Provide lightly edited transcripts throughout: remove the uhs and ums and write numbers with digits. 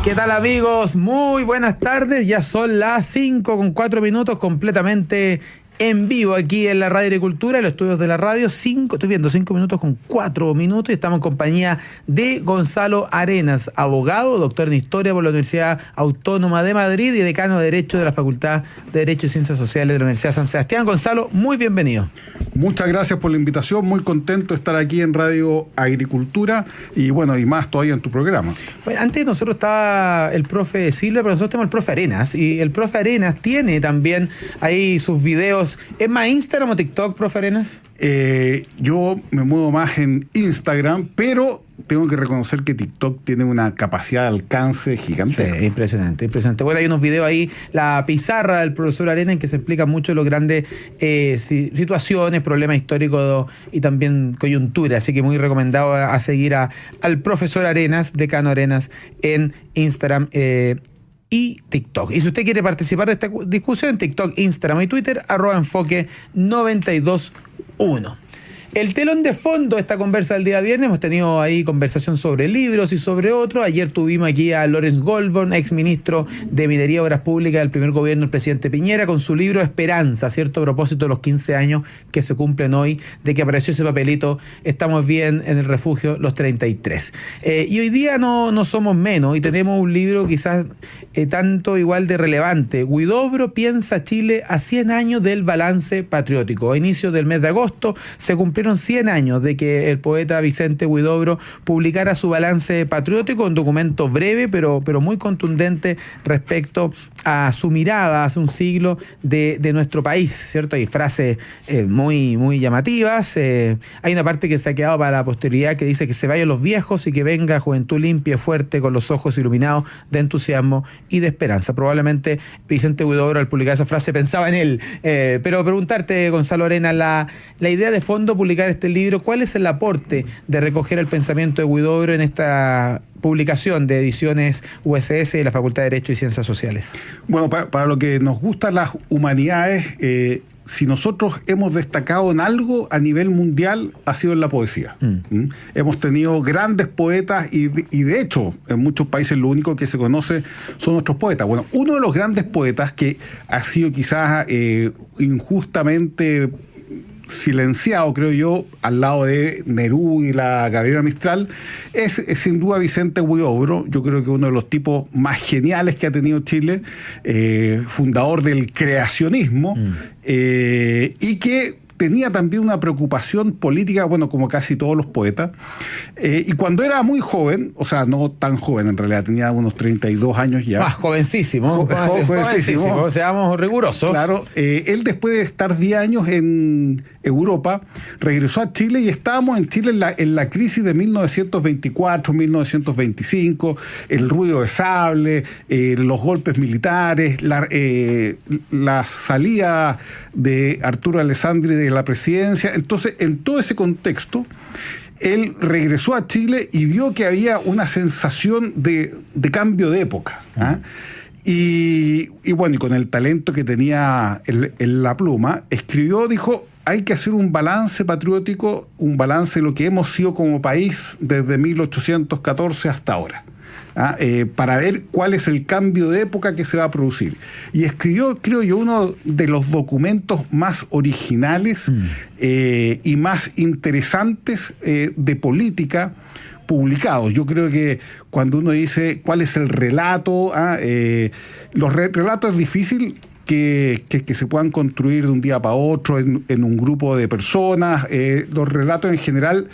¿Qué tal, amigos? Muy buenas tardes. Ya son las 5:04, completamente en vivo aquí en la Radio Agricultura, en los estudios de la radio. 5:04 y estamos en compañía de Gonzalo Arenas, abogado, doctor en Historia por la Universidad Autónoma de Madrid y decano de Derecho de la Facultad de Derecho y Ciencias Sociales de la Universidad San Sebastián. Gonzalo, muy bienvenido. Muchas gracias por la invitación, muy contento de estar aquí en Radio Agricultura y bueno, y más todavía en tu programa. Bueno, antes nosotros estaba el profe Silva, pero nosotros tenemos el profe Arenas, y el profe Arenas tiene también ahí sus videos. ¿Es más Instagram o TikTok, profe Arenas? Yo me muevo más en Instagram, pero tengo que reconocer que TikTok tiene una capacidad de alcance gigantesca. Sí, impresionante, impresionante. Bueno, hay unos videos ahí, la pizarra del profesor Arenas, en que se explica mucho los grandes situaciones, problemas históricos y también coyuntura. Así que muy recomendado a seguir al profesor Arenas, decano Arenas, en Instagram y TikTok. Y si usted quiere participar de esta discusión, TikTok, Instagram y Twitter, @enfoque921. El telón de fondo de esta conversa del día viernes, hemos tenido ahí conversación sobre libros y sobre otros. Ayer tuvimos aquí a Lawrence Goldborn, ex ministro de Minería y Obras Públicas del primer gobierno del presidente Piñera, con su libro Esperanza, ¿cierto? A propósito de los 15 años que se cumplen hoy, de que apareció ese papelito, estamos bien en el refugio, los 33. Y hoy día no somos menos, y tenemos un libro quizás tanto igual de relevante. Huidobro piensa Chile a 100 años del balance patriótico. A inicios del mes de agosto se cumplieron 100 años de que el poeta Vicente Huidobro publicara su balance patriótico, un documento breve pero muy contundente respecto a su mirada hace un siglo de nuestro país, ¿cierto? Hay frases muy llamativas. Hay una parte que se ha quedado para la posteridad que dice que se vayan los viejos y que venga juventud limpia y fuerte con los ojos iluminados de entusiasmo y de esperanza. Probablemente Vicente Huidobro, al publicar esa frase, pensaba en él. Pero preguntarte, Gonzalo Arenas, la idea de fondo publicar este libro, ¿cuál es el aporte de recoger el pensamiento de Huidobro en esta publicación de ediciones USS de la Facultad de Derecho y Ciencias Sociales? Bueno, para lo que nos gustan las humanidades, si nosotros hemos destacado en algo a nivel mundial, ha sido en la poesía. Hemos tenido grandes poetas y de hecho, en muchos países lo único que se conoce son nuestros poetas. Bueno, uno de los grandes poetas que ha sido quizás injustamente silenciado, creo yo, al lado de Nerú y la Gabriela Mistral, es sin duda Vicente Huidobro. Yo creo que uno de los tipos más geniales que ha tenido Chile, fundador del creacionismo, y que tenía también una preocupación política, bueno, como casi todos los poetas. Y cuando era muy joven, o sea, no tan joven en realidad, tenía unos 32 años ya. Jovencísimo. Jovencísimo, seamos rigurosos. Claro, él después de estar 10 años en Europa, regresó a Chile y estábamos en Chile en la crisis de 1924, 1925, el ruido de sable, los golpes militares, la salida de Arturo Alessandri de la presidencia. Entonces, en todo ese contexto, él regresó a Chile y vio que había una sensación de cambio de época. Y bueno, y con el talento que tenía en la pluma, escribió, dijo: hay que hacer un balance patriótico, un balance de lo que hemos sido como país desde 1814 hasta ahora. Para ver cuál es el cambio de época que se va a producir. Y escribió, creo yo, uno de los documentos más originales y más interesantes de política publicados. Yo creo que cuando uno dice cuál es el relato, los relatos es difícil que se puedan construir de un día para otro en un grupo de personas. Los relatos en general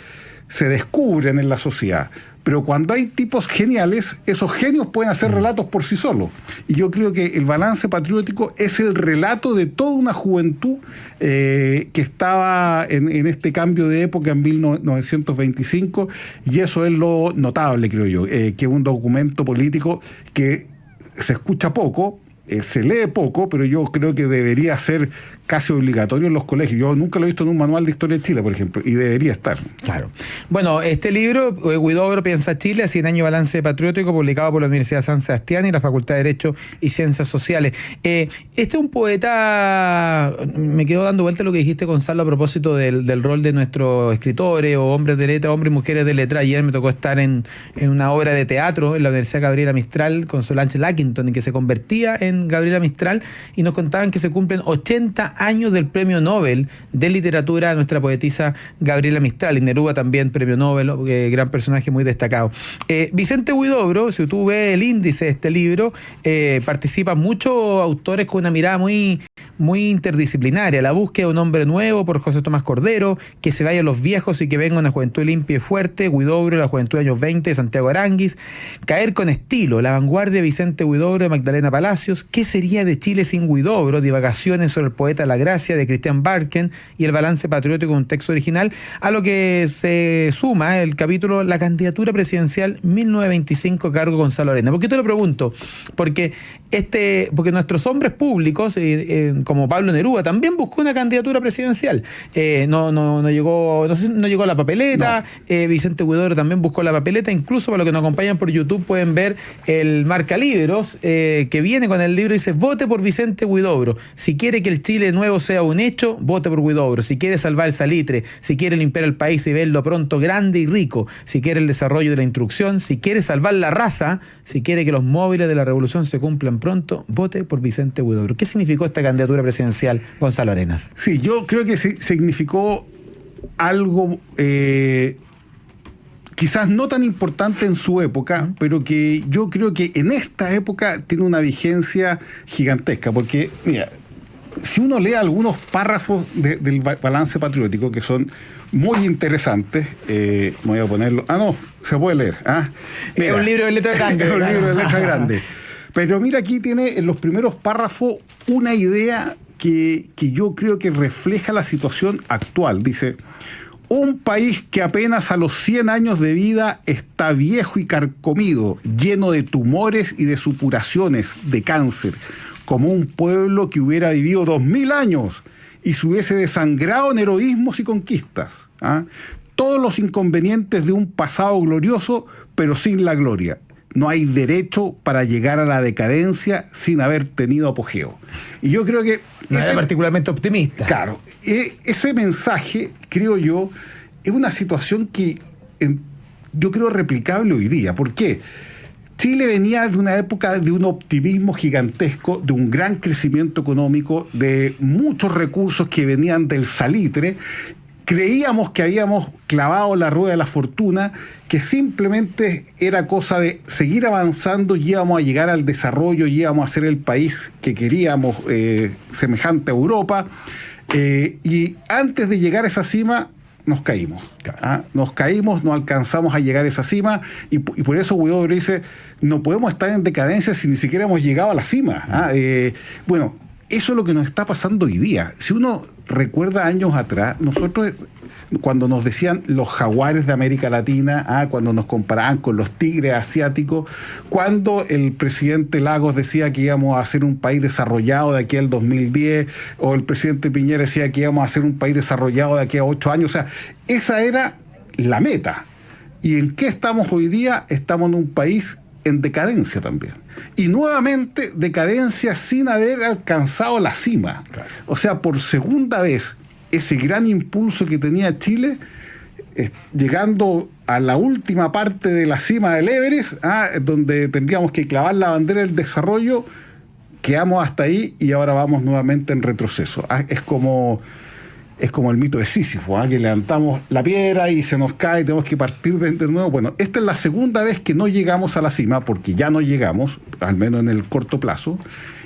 se descubren en la sociedad. Pero cuando hay tipos geniales, esos genios pueden hacer relatos por sí solos. Y yo creo que el balance patriótico es el relato de toda una juventud que estaba en este cambio de época en 1925, y eso es lo notable, creo yo, que es un documento político que se escucha poco, se lee poco, pero yo creo que debería ser casi obligatorio en los colegios. Yo nunca lo he visto en un manual de historia de Chile, por ejemplo, y debería estar. Claro. Bueno, este libro, Huidobro piensa Chile, 100 años balance patriótico, publicado por la Universidad San Sebastián y la Facultad de Derecho y Ciencias Sociales. Este es un poeta, me quedo dando vuelta a lo que dijiste, Gonzalo, a propósito del rol de nuestros escritores o hombres de letra, hombres y mujeres de letra. Ayer me tocó estar en una obra de teatro en la Universidad Gabriela Mistral con Solange Lackington, en que se convertía en Gabriela Mistral, y nos contaban que se cumplen 80 años del Premio Nobel de Literatura a nuestra poetisa Gabriela Mistral, y Neruda también Premio Nobel, gran personaje muy destacado. Vicente Huidobro, si tú ves el índice de este libro, participan muchos autores con una mirada muy interdisciplinaria. La búsqueda de un hombre nuevo por José Tomás Cordero, Que se vayan los viejos y que venga una juventud limpia y fuerte, Huidobro, La juventud de años 20 de Santiago Aránguiz, Caer con estilo, La vanguardia de Vicente Huidobro de Magdalena Palacios, ¿Qué sería de Chile sin Huidobro?, Divagaciones sobre el poeta La Gracia de Cristian Barken, y El balance patriótico, un texto original, a lo que se suma el capítulo La candidatura presidencial 1925 a cargo de Gonzalo Arenas. ¿Por qué te lo pregunto? Porque nuestros hombres públicos, como Pablo Neruda, también buscó una candidatura presidencial. No llegó a la papeleta. No. Vicente Huidobro también buscó la papeleta. Incluso para los que nos acompañan por YouTube pueden ver el marcalibros que viene con el libro. Dice: vote por Vicente Huidobro. Si quiere que el Chile nuevo sea un hecho, vote por Huidobro. Si quiere salvar el salitre, si quiere limpiar el país y verlo pronto grande y rico, si quiere el desarrollo de la instrucción, si quiere salvar la raza, si quiere que los móviles de la revolución se cumplan pronto, vote por Vicente Huidobro. ¿Qué significó esta candidatura presidencial, Gonzalo Arenas? Sí, yo creo que significó algo quizás no tan importante en su época, pero que yo creo que en esta época tiene una vigencia gigantesca, porque, mira, si uno lee algunos párrafos del balance patriótico, que son muy interesantes, voy a ponerlo. No, se puede leer. Mira, es un libro de letra grande. Es un libro de letra grande. Pero mira, aquí tiene en los primeros párrafos una idea que yo creo que refleja la situación actual. Dice: un país que apenas a los 100 años de vida está viejo y carcomido, lleno de tumores y de supuraciones, de cáncer, como un pueblo que hubiera vivido 2000 años y se hubiese desangrado en heroísmos y conquistas. Todos los inconvenientes de un pasado glorioso, pero sin la gloria. No hay derecho para llegar a la decadencia sin haber tenido apogeo. Y yo creo que... No era particularmente optimista. Claro. Ese mensaje, creo yo, es una situación que yo creo replicable hoy día. ¿Por qué? Chile venía de una época de un optimismo gigantesco, de un gran crecimiento económico, de muchos recursos que venían del salitre. Creíamos que habíamos clavado la rueda de la fortuna, que simplemente era cosa de seguir avanzando y íbamos a llegar al desarrollo y íbamos a ser el país que queríamos, semejante a Europa. Y antes de llegar a esa cima, nos caímos. Nos caímos, no alcanzamos a llegar a esa cima, y por eso Huidobro dice: no podemos estar en decadencia si ni siquiera hemos llegado a la cima. Bueno, eso es lo que nos está pasando hoy día. Si uno recuerda años atrás, nosotros, cuando nos decían los jaguares de América Latina, cuando nos comparaban con los tigres asiáticos, cuando el presidente Lagos decía que íbamos a ser un país desarrollado de aquí al 2010, o el presidente Piñera decía que íbamos a ser un país desarrollado de aquí a 8 años, o sea, esa era la meta. ¿Y en qué estamos hoy día? Estamos en un país en decadencia también. Y nuevamente decadencia sin haber alcanzado la cima. Claro. O sea, por segunda vez, ese gran impulso que tenía Chile, llegando a la última parte de la cima del Everest, donde tendríamos que clavar la bandera del desarrollo, quedamos hasta ahí y ahora vamos nuevamente en retroceso. Es como el mito de Sísifo, que levantamos la piedra y se nos cae y tenemos que partir de nuevo. Bueno, esta es la segunda vez que no llegamos a la cima, porque ya no llegamos, al menos en el corto plazo,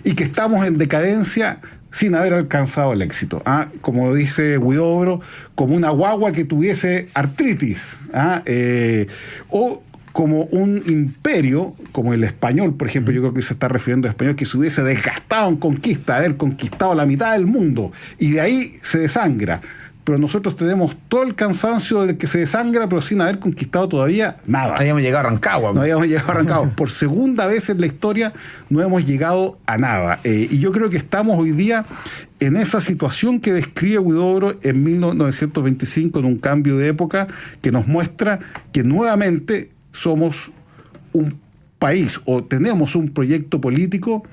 y que estamos en decadencia sin haber alcanzado el éxito. Como dice Huidobro, como una guagua que tuviese artritis, o como un imperio, como el español, por ejemplo. Yo creo que se está refiriendo al español, que se hubiese desgastado en conquista, haber conquistado la mitad del mundo, y de ahí se desangra. pero nosotros tenemos todo el cansancio del que se desangra, pero sin haber conquistado todavía nada. No habíamos llegado a Rancagua. No habíamos llegado a Rancagua. Por segunda vez en la historia no hemos llegado a nada. Y yo creo que estamos hoy día en esa situación que describe Huidobro en 1925, en un cambio de época que nos muestra que nuevamente somos un país o tenemos un proyecto político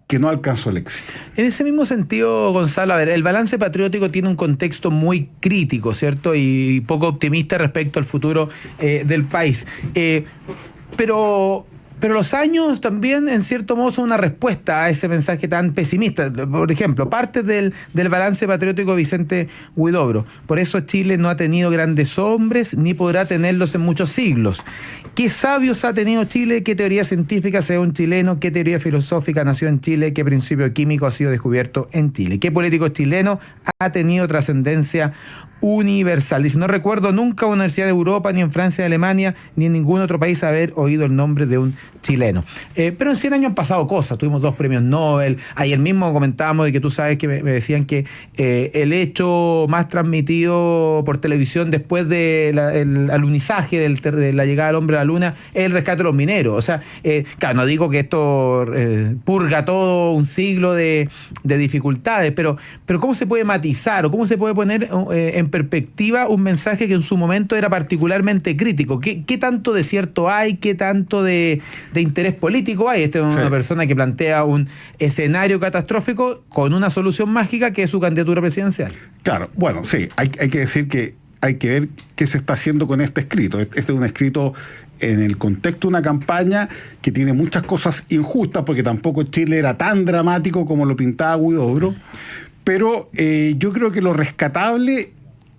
que no alcanzó el éxito. En ese mismo sentido, Gonzalo, a ver, el balance patriótico tiene un contexto muy crítico, ¿cierto? Y poco optimista respecto al futuro del país. Pero los años también, en cierto modo, son una respuesta a ese mensaje tan pesimista. Por ejemplo, parte del balance patriótico de Vicente Huidobro. Por eso Chile no ha tenido grandes hombres, ni podrá tenerlos en muchos siglos. ¿Qué sabios ha tenido Chile? ¿Qué teoría científica se dio un chileno? ¿Qué teoría filosófica nació en Chile? ¿Qué principio químico ha sido descubierto en Chile? ¿Qué político chileno ha tenido trascendencia universal? Dice, no recuerdo nunca una universidad de Europa, ni en Francia, ni en Alemania, ni en ningún otro país haber oído el nombre de un chileno. Pero en 100 años han pasado cosas. Tuvimos 2 premios Nobel. Ayer mismo comentábamos de que tú sabes que me decían que el hecho más transmitido por televisión después del alunizaje de la llegada del hombre a la luna es el rescate de los mineros. O sea, claro, no digo que esto purga todo un siglo de dificultades, pero ¿cómo se puede matizar o cómo se puede poner en perspectiva un mensaje que en su momento era particularmente crítico? ¿Qué tanto de cierto hay? ¿Qué tanto de interés político hay? Esta es una persona que plantea un escenario catastrófico con una solución mágica que es su candidatura presidencial. Claro, bueno, sí, hay que decir que hay que ver qué se está haciendo con este escrito. Este es un escrito en el contexto de una campaña que tiene muchas cosas injustas, porque tampoco Chile era tan dramático como lo pintaba Huidobro, pero yo creo que lo rescatable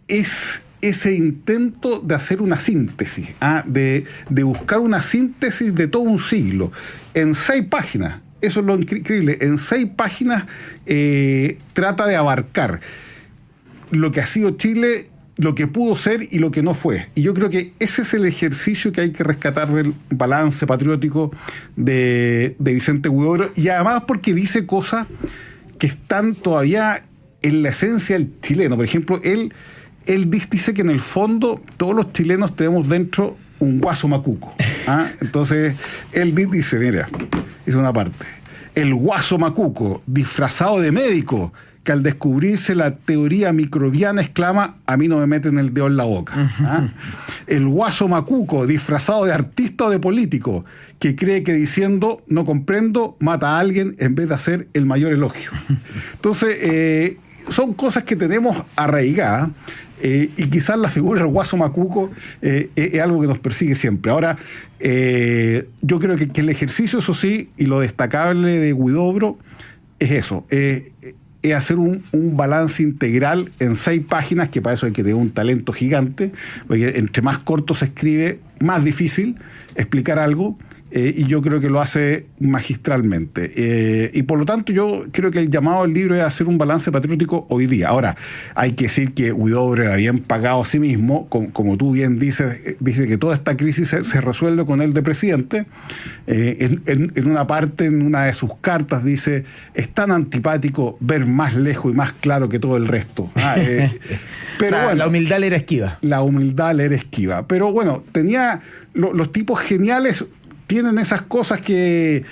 es ese intento de hacer una síntesis, de buscar una síntesis de todo un siglo, en 6 páginas. Eso es lo increíble. En 6 páginas trata de abarcar lo que ha sido Chile, lo que pudo ser y lo que no fue. Y yo creo que ese es el ejercicio que hay que rescatar del balance patriótico de Vicente Huidobro, y además porque dice cosas que están todavía en la esencia del chileno. Por ejemplo, él dice que en el fondo todos los chilenos tenemos dentro un guaso macuco. Entonces, él dice, mira, es una parte, el guaso macuco, disfrazado de médico, que al descubrirse la teoría microbiana exclama, a mí no me meten el dedo en la boca. El guaso macuco, disfrazado de artista o de político, que cree que diciendo no comprendo, mata a alguien en vez de hacer el mayor elogio. Entonces, son cosas que tenemos arraigadas, y quizás la figura del guaso macuco es algo que nos persigue siempre. Ahora, yo creo que el ejercicio, eso sí, y lo destacable de Huidobro es eso, es hacer un balance integral en 6 páginas, que para eso hay que tener un talento gigante, porque entre más corto se escribe, más difícil explicar algo, y yo creo que lo hace magistralmente. Y por lo tanto yo creo que el llamado del libro es hacer un balance patriótico hoy día. Ahora, hay que decir que Huidobro era bien pagado a sí mismo, como tú bien dice que toda esta crisis se resuelve con él de presidente. En una parte, en una de sus cartas, dice, es tan antipático ver más lejos y más claro que todo el resto. Pero o sea, bueno, la humildad le era esquiva. La humildad le era esquiva. Pero bueno, tenía los tipos geniales tienen esas cosas que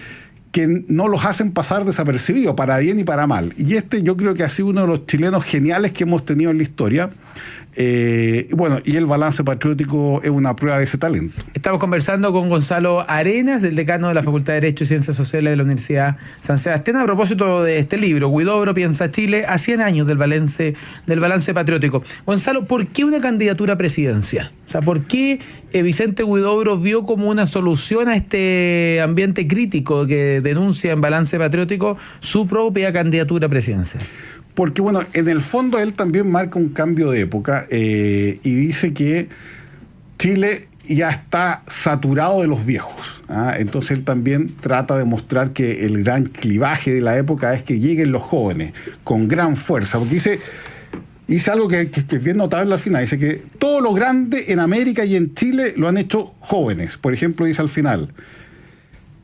no los hacen pasar desapercibidos, para bien y para mal. Y yo creo que ha sido uno de los chilenos geniales que hemos tenido en la historia. Bueno, y el balance patriótico es una prueba de ese talento. Estamos conversando con Gonzalo Arenas, el decano de la Facultad de Derecho y Ciencias Sociales de la Universidad San Sebastián, a propósito de este libro, Huidobro piensa Chile a 100 años del balance patriótico. Gonzalo, ¿por qué una candidatura presidencial? O sea, ¿por qué Vicente Huidobro vio como una solución a este ambiente crítico que denuncia en balance patriótico su propia candidatura presidencial? Porque, bueno, en el fondo él también marca un cambio de época y dice que Chile ya está saturado de los viejos. Entonces él también trata de mostrar que el gran clivaje de la época es que lleguen los jóvenes con gran fuerza. Porque dice algo que es bien notable al final. Dice que todo lo grande en América y en Chile lo han hecho jóvenes. Por ejemplo, dice al final,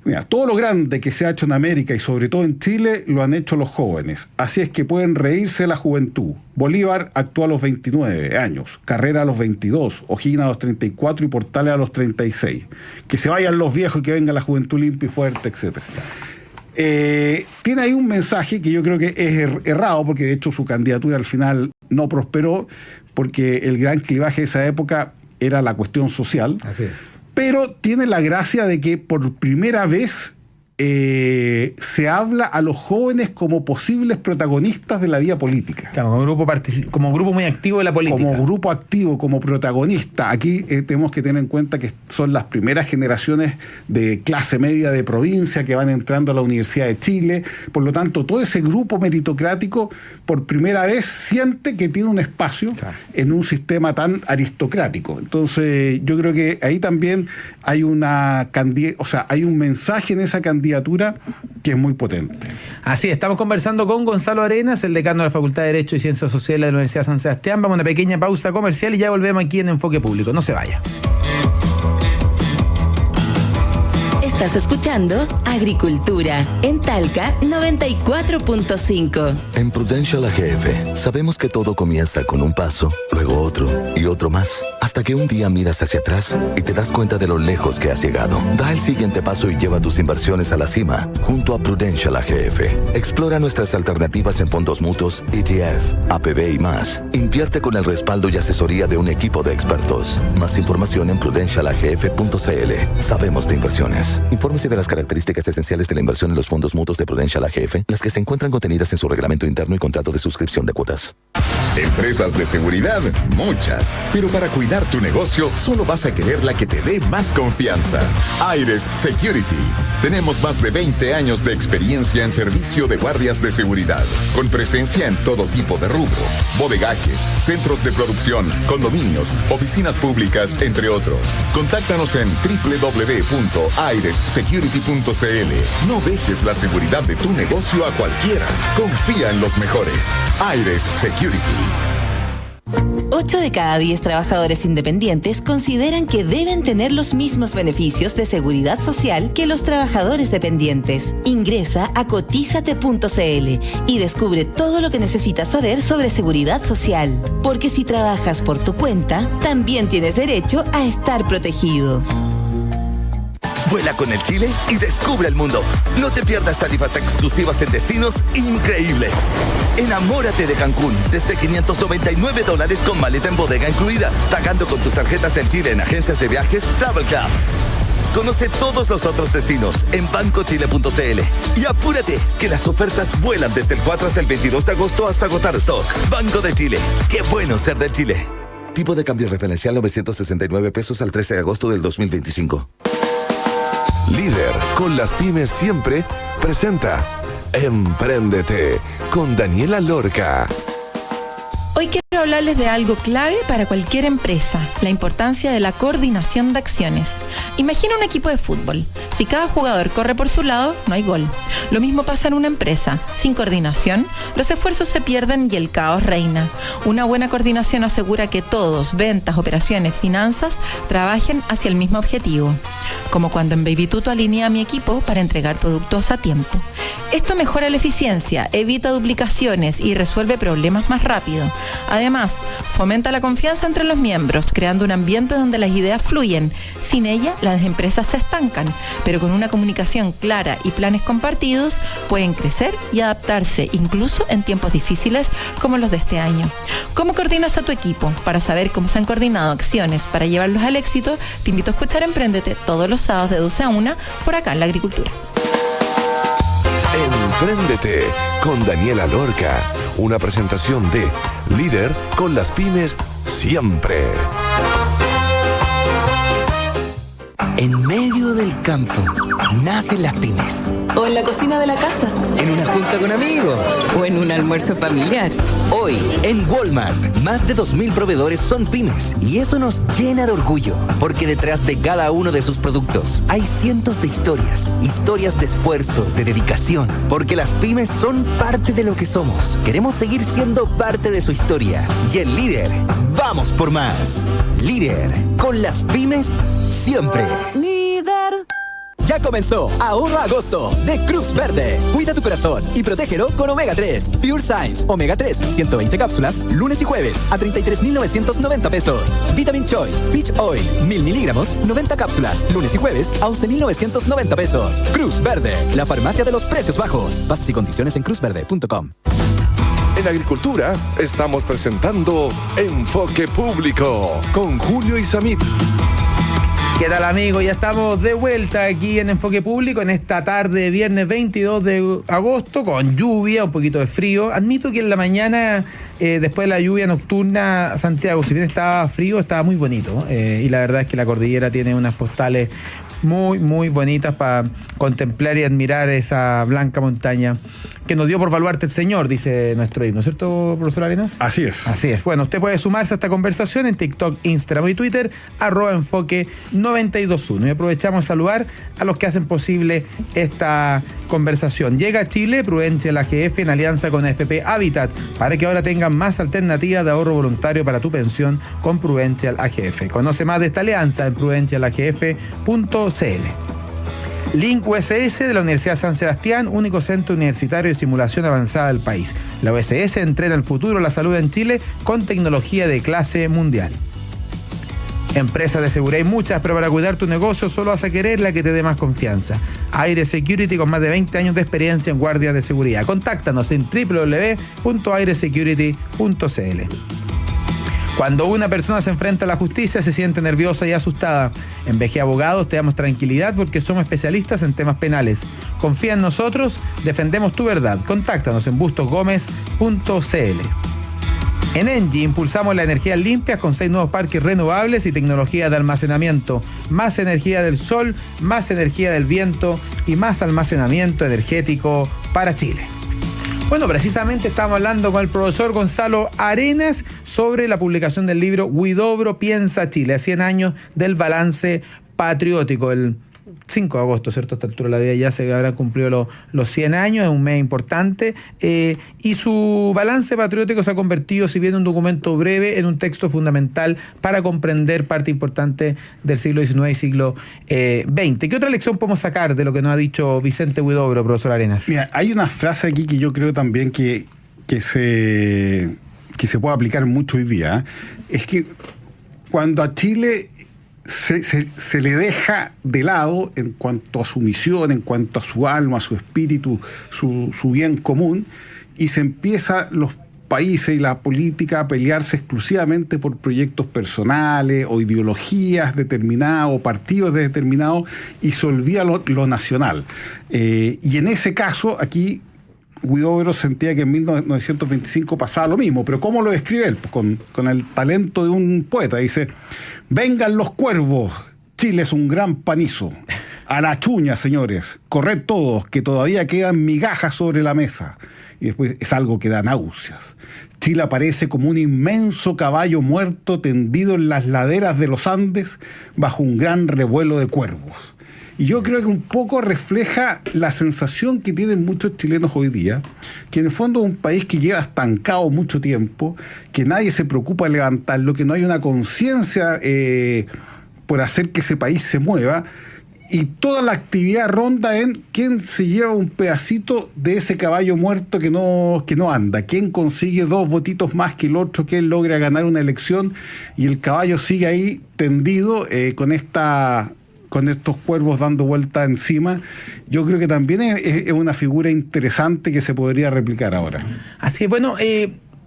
Mira, todo lo grande que se ha hecho en América y sobre todo en Chile lo han hecho los jóvenes. Así es que pueden reírse de la juventud. Bolívar actuó a los 29 años, Carrera a los 22, O'Higgins a los 34 y Portales a los 36. Que se vayan los viejos y que venga la juventud limpia y fuerte, etc. Tiene ahí un mensaje que yo creo que es errado, porque de hecho su candidatura al final no prosperó, porque el gran clivaje de esa época era la cuestión social. Así es. Pero tiene la gracia de que por primera vez se habla a los jóvenes como posibles protagonistas de la vida política. Claro, como grupo muy activo de la política. Como grupo activo, como protagonista. Aquí tenemos que tener en cuenta que son las primeras generaciones de clase media de provincia que van entrando a la Universidad de Chile. Por lo tanto, todo ese grupo meritocrático por primera vez siente que tiene un espacio en un sistema tan aristocrático. Entonces, yo creo que ahí también hay hay un mensaje en esa candidatura que es muy potente. Así, estamos conversando con Gonzalo Arenas, el decano de la Facultad de Derecho y Ciencias Sociales de la Universidad de San Sebastián. Vamos a una pequeña pausa comercial y ya volvemos aquí en Enfoque Público. No se vaya. Estás escuchando Agricultura en Talca 94.5. En Prudential AGF sabemos que todo comienza con un paso, luego otro y otro más, hasta que un día miras hacia atrás y te das cuenta de lo lejos que has llegado. Da el siguiente paso y lleva tus inversiones a la cima junto a Prudential AGF. Explora nuestras alternativas en fondos mutuos, ETF, APB y más. Invierte con el respaldo y asesoría de un equipo de expertos. Más información en prudentialagf.cl. Sabemos de inversiones. Infórmese de las características esenciales de la inversión en los fondos mutuos de Prudential AGF, las que se encuentran contenidas en su reglamento interno y contrato de suscripción de cuotas. Empresas de seguridad, muchas. Pero para cuidar tu negocio, solo vas a querer la que te dé más confianza. Aires Security. Tenemos más de 20 años de experiencia en servicio de guardias de seguridad, con presencia en todo tipo de rubro: bodegajes, centros de producción, condominios, oficinas públicas, entre otros. Contáctanos en www.airesecurity.cl. No dejes la seguridad de tu negocio a cualquiera. Confía en los mejores. Aires Security. 8 de cada 10 trabajadores independientes consideran que deben tener los mismos beneficios de seguridad social que los trabajadores dependientes. Ingresa a cotizate.cl y descubre todo lo que necesitas saber sobre seguridad social. Porque si trabajas por tu cuenta, también tienes derecho a estar protegido. Vuela con el Chile y descubre el mundo. No te pierdas tarifas exclusivas en destinos increíbles. Enamórate de Cancún desde $599 con maleta en bodega incluida, pagando con tus tarjetas del Chile en agencias de viajes Travel Club. Conoce todos los otros destinos en bancochile.cl y apúrate, que las ofertas vuelan desde el 4 hasta el 22 de agosto hasta agotar stock. Banco de Chile. Qué bueno ser de Chile. Tipo de cambio referencial $969 al 13 de agosto del 2025. Líder con las pymes siempre presenta Empréndete con Daniela Lorca. Hoy quiero hablarles de algo clave para cualquier empresa: la importancia de la coordinación de acciones. Imagina un equipo de fútbol. Si cada jugador corre por su lado, no hay gol. Lo mismo pasa en una empresa. Sin coordinación, los esfuerzos se pierden y el caos reina. Una buena coordinación asegura que todos, ventas, operaciones, finanzas, trabajen hacia el mismo objetivo. Como cuando en Baby Tuto alineé a mi equipo para entregar productos a tiempo. Esto mejora la eficiencia, evita duplicaciones y resuelve problemas más rápido. Además, fomenta la confianza entre los miembros, creando un ambiente donde las ideas fluyen. Sin ella, las empresas se estancan, pero con una comunicación clara y planes compartidos, pueden crecer y adaptarse, incluso en tiempos difíciles como los de este año. ¿Cómo coordinas a tu equipo? Para saber cómo se han coordinado acciones para llevarlos al éxito, te invito a escuchar Empréndete todos los sábados de 12 a 1 por acá en La Agricultura. Empréndete con Daniela Lorca. Una presentación de Líder con las pymes siempre. En medio del campo nacen las pymes. O en la cocina de la casa. En una junta con amigos. O en un almuerzo familiar. Hoy, en Walmart, más de 2.000 proveedores son pymes. Y eso nos llena de orgullo. Porque detrás de cada uno de sus productos hay cientos de historias. Historias de esfuerzo, de dedicación. Porque las pymes son parte de lo que somos. Queremos seguir siendo parte de su historia. Y el Líder, vamos por más. Líder, con las pymes siempre. Líder. ya comenzó. Ahorro agosto de Cruz Verde. Cuida tu corazón y protégelo con Omega 3. Pure Science Omega 3, 120 cápsulas, lunes y jueves a 33,990 pesos. Vitamin Choice Peach Oil, 1000 miligramos, 90 cápsulas, lunes y jueves a 11,990 pesos. Cruz Verde, la farmacia de los precios bajos. Bases y condiciones en cruzverde.com. En Agricultura estamos presentando Enfoque Público con Julio Isamit. ¿Qué tal, amigos? Ya estamos de vuelta aquí en Enfoque Público en esta tarde de viernes 22 de agosto con lluvia, un poquito de frío. Admito que en la mañana, después de la lluvia nocturna, Santiago, si bien estaba frío, estaba muy bonito. Y la verdad es que la cordillera tiene unas postales muy, muy bonitas para contemplar y admirar esa blanca montaña que nos dio por baluarte el Señor, dice nuestro himno, ¿cierto, profesor Arenas? Así es. Así es. Bueno, usted puede sumarse a esta conversación en TikTok, Instagram y Twitter, @enfoque921. Y aprovechamos a saludar a los que hacen posible esta conversación. Llega a Chile Prudential AGF en alianza con AFP Habitat para que ahora tengan más alternativas de ahorro voluntario para tu pensión con Prudential AGF. Conoce más de esta alianza en prudentialagf.cl. Link USS de la Universidad San Sebastián, único centro universitario de simulación avanzada del país. La USS entrena el futuro de la salud en Chile con tecnología de clase mundial. Empresas de seguridad hay muchas, pero para cuidar tu negocio solo vas a querer la que te dé más confianza. Aire Security, con más de 20 años de experiencia en guardias de seguridad. Contáctanos en www.airesecurity.cl. Cuando una persona se enfrenta a la justicia, se siente nerviosa y asustada. En BG Abogados te damos tranquilidad porque somos especialistas en temas penales. Confía en nosotros, defendemos tu verdad. Contáctanos en bustosgomez.cl. En Engie impulsamos la energía limpia con 6 nuevos parques renovables y tecnología de almacenamiento. Más energía del sol, más energía del viento y más almacenamiento energético para Chile. Bueno, precisamente estamos hablando con el profesor Gonzalo Arenas sobre la publicación del libro Huidobro Piensa Chile, a 100 años del balance patriótico. El 5 de agosto, ¿cierto? A esta altura de la vida ya se habrán cumplido los 100 años, es un mes importante, y su balance patriótico se ha convertido, si bien un documento breve, en un texto fundamental para comprender parte importante del siglo XIX y siglo XX. ¿Qué otra lección podemos sacar de lo que nos ha dicho Vicente Huidobro, profesor Arenas? Mira, hay una frase aquí que yo creo también que se puede aplicar mucho hoy día. Es que cuando a Chile se le deja de lado en cuanto a su misión, en cuanto a su alma, su espíritu, su bien común, y se empieza los países y la política a pelearse exclusivamente por proyectos personales o ideologías determinadas o partidos determinados, y se olvida lo nacional. Y en ese caso, aquí Huidobro sentía que en 1925 pasaba lo mismo, pero ¿cómo lo describe él? Pues con el talento de un poeta. Dice: vengan los cuervos, Chile es un gran panizo. A la chuña, señores, corred todos, que todavía quedan migajas sobre la mesa. Y después es algo que da náuseas. Chile aparece como un inmenso caballo muerto tendido en las laderas de los Andes bajo un gran revuelo de cuervos. Y yo creo que un poco refleja la sensación que tienen muchos chilenos hoy día, que en el fondo es un país que lleva estancado mucho tiempo, que nadie se preocupa de levantarlo, que no hay una conciencia por hacer que ese país se mueva, y toda la actividad ronda en quién se lleva un pedacito de ese caballo muerto que no anda, quién consigue 2 votitos más que el otro, quién logra ganar una elección, y el caballo sigue ahí tendido con estos cuervos dando vuelta encima. Yo creo que también es una figura interesante que se podría replicar ahora. Así es, bueno,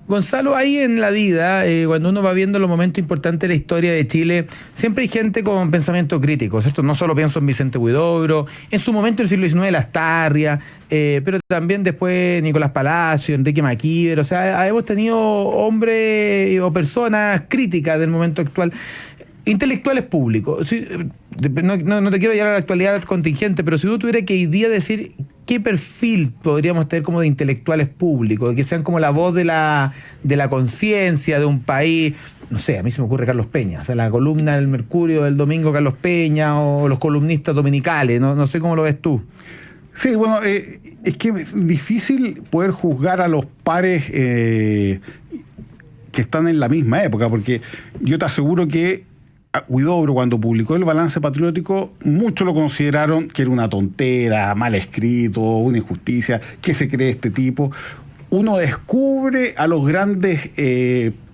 Gonzalo, ahí en la vida, cuando uno va viendo los momentos importantes de la historia de Chile, siempre hay gente con pensamiento crítico, ¿cierto? No solo pienso en Vicente Huidobro, en su momento el siglo XIX, Lastarria, pero también después Nicolás Palacio, Enrique Maquíver, o sea, hemos tenido hombres o personas críticas del momento actual. Intelectuales públicos. No te quiero llevar a la actualidad contingente, pero si uno tuviera que hoy día decir qué perfil podríamos tener como de intelectuales públicos, que sean como la voz de la conciencia de un país. No sé, a mí se me ocurre Carlos Peña, o sea, la columna del Mercurio del domingo Carlos Peña, o los columnistas dominicales, no sé cómo lo ves tú. Sí, bueno, es que es difícil poder juzgar a los pares que están en la misma época, porque yo te aseguro que Huidobro, cuando publicó el balance patriótico, muchos lo consideraron que era una tontera, mal escrito, una injusticia. ¿Qué se cree este tipo? Uno descubre a los grandes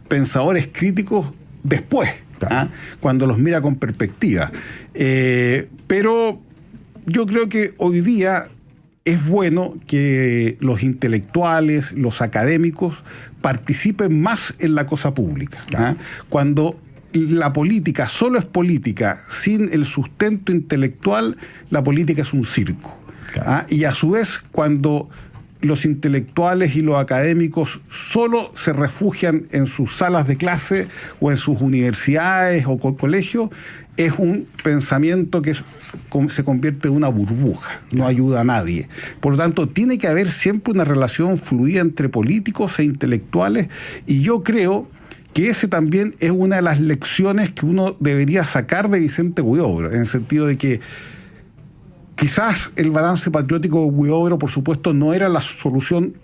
pensadores críticos después, cuando los mira con perspectiva. Pero yo creo que hoy día es bueno que los intelectuales, los académicos, participen más en la cosa pública. Cuando la política solo es política sin el sustento intelectual, la política es un circo. Y a su vez, cuando los intelectuales y los académicos solo se refugian en sus salas de clase o en sus universidades o colegios, es un pensamiento que se convierte en una burbuja, no ayuda a nadie. Por lo tanto, tiene que haber siempre una relación fluida entre políticos e intelectuales, y yo creo que ese también es una de las lecciones que uno debería sacar de Vicente Huidobro, en el sentido de que quizás el balance patriótico de Huidobro, por supuesto, no era la solución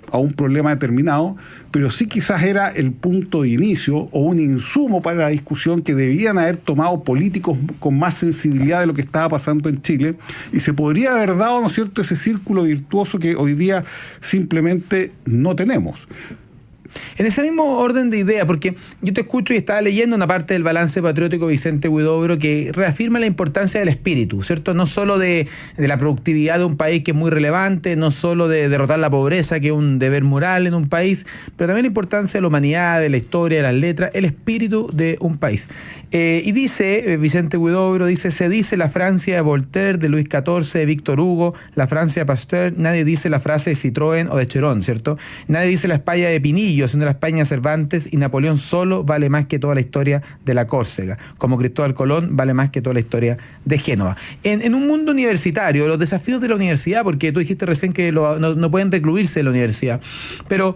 a un problema determinado, pero sí quizás era el punto de inicio o un insumo para la discusión que debían haber tomado políticos con más sensibilidad de lo que estaba pasando en Chile, y se podría haber dado, ¿no es cierto?, ese círculo virtuoso que hoy día simplemente no tenemos. En ese mismo orden de idea, porque yo te escucho y estaba leyendo una parte del balance patriótico de Vicente Huidobro que reafirma la importancia del espíritu, ¿cierto? No solo de la productividad de un país, que es muy relevante, no solo de derrotar la pobreza, que es un deber moral en un país, pero también la importancia de la humanidad, de la historia, de las letras, el espíritu de un país. Y dice, Vicente Huidobro dice: se dice la Francia de Voltaire, de Luis XIV, de Víctor Hugo, la Francia de Pasteur, nadie dice la frase de Citroën o de Cherón, ¿cierto? Nadie dice la España de Pinillo, sino la España de Cervantes, y Napoleón solo vale más que toda la historia de la Córcega, como Cristóbal Colón vale más que toda la historia de Génova. En un mundo universitario, los desafíos de la universidad, porque tú dijiste recién que no pueden recluirse en la universidad, pero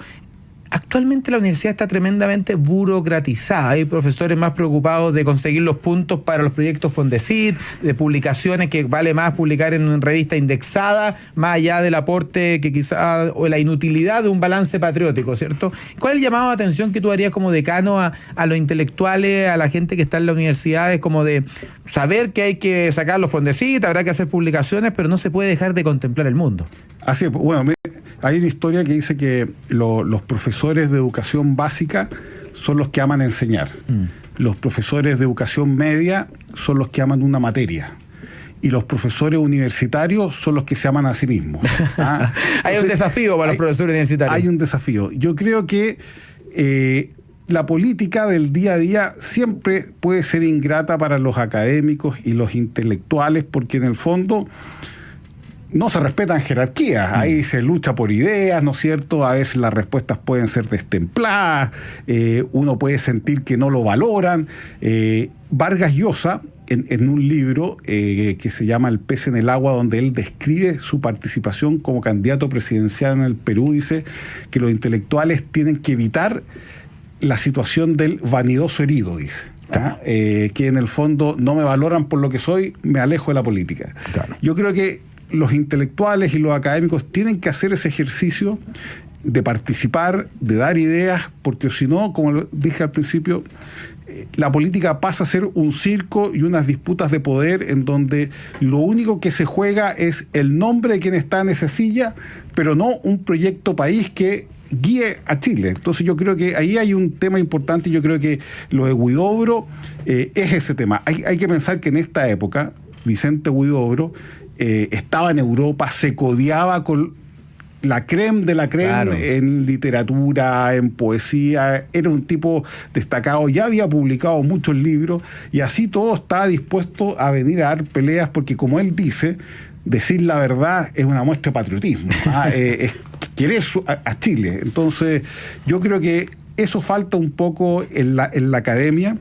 actualmente la universidad está tremendamente burocratizada. Hay profesores más preocupados de conseguir los puntos para los proyectos Fondesit, de publicaciones que vale más publicar en una revista indexada, más allá del aporte que quizá, o la inutilidad de un balance patriótico, ¿cierto? ¿Cuál es el llamado de atención que tú harías como decano a los intelectuales, a la gente que está en las universidades, como de saber que hay que sacar los Fondesit, habrá que hacer publicaciones, pero no se puede dejar de contemplar el mundo? Así es. Bueno, hay una historia que dice que los profesores de educación básica son los que aman enseñar. Los profesores de educación media son los que aman una materia. Y los profesores universitarios son los que se aman a sí mismos. Hay un desafío para los profesores universitarios. Hay un desafío. Yo creo que la política del día a día siempre puede ser ingrata para los académicos y los intelectuales, porque en el fondo no se respetan jerarquías, ahí se lucha por ideas, ¿no es cierto? A veces las respuestas pueden ser destempladas, uno puede sentir que no lo valoran. Vargas Llosa, en un libro que se llama El pez en el agua, donde él describe su participación como candidato presidencial en el Perú, dice que los intelectuales tienen que evitar la situación del vanidoso herido, dice. Que en el fondo no me valoran por lo que soy, me alejo de la política. Claro. Yo creo que los intelectuales y los académicos tienen que hacer ese ejercicio de participar, de dar ideas, porque si no, como dije al principio, la política pasa a ser un circo y unas disputas de poder en donde lo único que se juega es el nombre de quien está en esa silla, pero no un proyecto país que guíe a Chile. Entonces yo creo que ahí hay un tema importante, y yo creo que lo de Huidobro es ese tema. Hay que pensar que en esta época Vicente Huidobro estaba en Europa, se codeaba con la crème de la crème, claro, en literatura, en poesía, era un tipo destacado, ya había publicado muchos libros, y así todo estaba dispuesto a venir a dar peleas, porque como él dice, decir la verdad es una muestra de patriotismo, es querer a Chile. Entonces yo creo que eso falta un poco en la academia,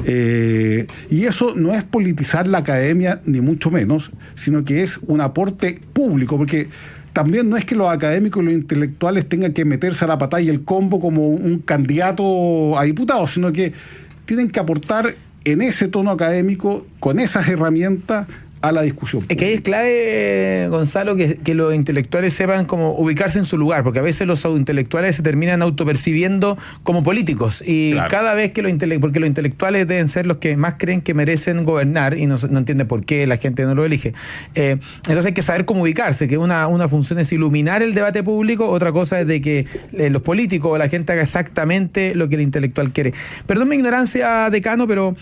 y eso no es politizar la academia, ni mucho menos, sino que es un aporte público, porque también no es que los académicos y los intelectuales tengan que meterse a la patada y el combo como un candidato a diputado, sino que tienen que aportar en ese tono académico, con esas herramientas, a la discusión pública. Es que ahí es clave, Gonzalo, que los intelectuales sepan cómo ubicarse en su lugar, porque a veces los intelectuales se terminan autopercibiendo como políticos, y claro, cada vez que porque los intelectuales deben ser los que más creen que merecen gobernar, y no entienden por qué la gente no lo elige. Entonces hay que saber cómo ubicarse, que una función es iluminar el debate público, otra cosa es de que los políticos o la gente haga exactamente lo que el intelectual quiere. Perdón mi ignorancia, decano, pero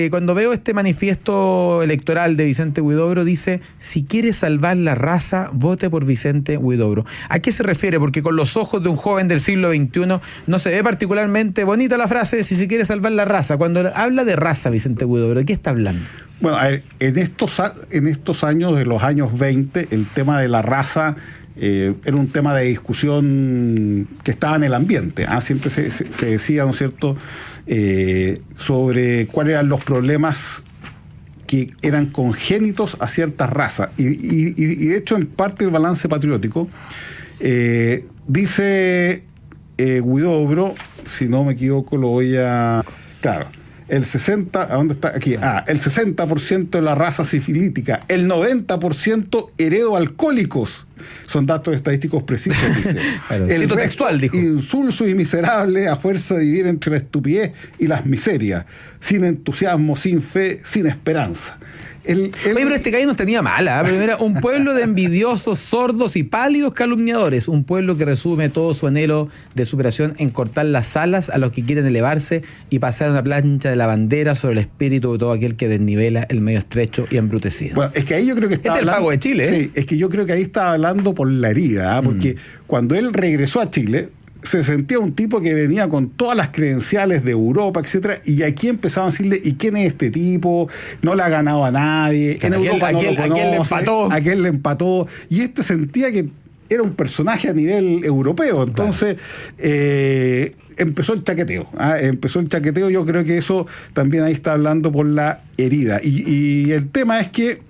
cuando veo este manifiesto electoral de Vicente Huidobro, dice: si quiere salvar la raza, vote por Vicente Huidobro. ¿A qué se refiere? Porque con los ojos de un joven del siglo XXI no se ve particularmente bonita la frase si se quiere salvar la raza. Cuando habla de raza Vicente Huidobro, ¿de qué está hablando? Bueno, a ver, en estos años, de los años 20, el tema de la raza era un tema de discusión que estaba en el ambiente. Siempre se decía, ¿no es cierto?, sobre cuáles eran los problemas que eran congénitos a ciertas razas. Y de hecho, en parte del balance patriótico, dice Huidobro, si no me equivoco, lo voy a... Claro. El 60%, ¿a dónde está? Aquí. El 60% de la raza sifilítica, el 90% heredo alcohólicos. Son datos estadísticos precisos, dice. Claro, el resto textual, dijo. Insulso y miserable, a fuerza de vivir entre la estupidez y las miserias, sin entusiasmo, sin fe, sin esperanza. Oye, pero este gallo no tenía mala, pero era un pueblo de envidiosos, sordos y pálidos calumniadores, un pueblo que resume todo su anhelo de superación en cortar las alas a los que quieren elevarse y pasar una plancha de la bandera sobre el espíritu de todo aquel que desnivela el medio estrecho y embrutecido. Bueno, es que ahí yo creo que está este es el pago de Chile, ¿eh? Sí, es que yo creo que ahí estaba hablando por la herida, porque cuando él regresó a Chile, se sentía un tipo que venía con todas las credenciales de Europa, etcétera, y aquí empezaban a decirle: ¿y quién es este tipo? No le ha ganado a nadie, en Europa no lo conoce, aquel le empató, y este sentía que era un personaje a nivel europeo. Entonces empezó el chaqueteo. Empezó el chaqueteo. Yo creo que eso también ahí está hablando por la herida. Y el tema es que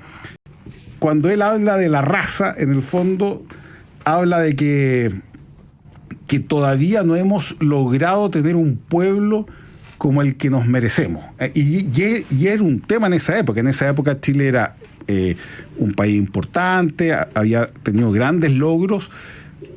cuando él habla de la raza, en el fondo habla de que todavía no hemos logrado tener un pueblo como el que nos merecemos. Y era un tema en esa época. En esa época Chile era un país importante, había tenido grandes logros,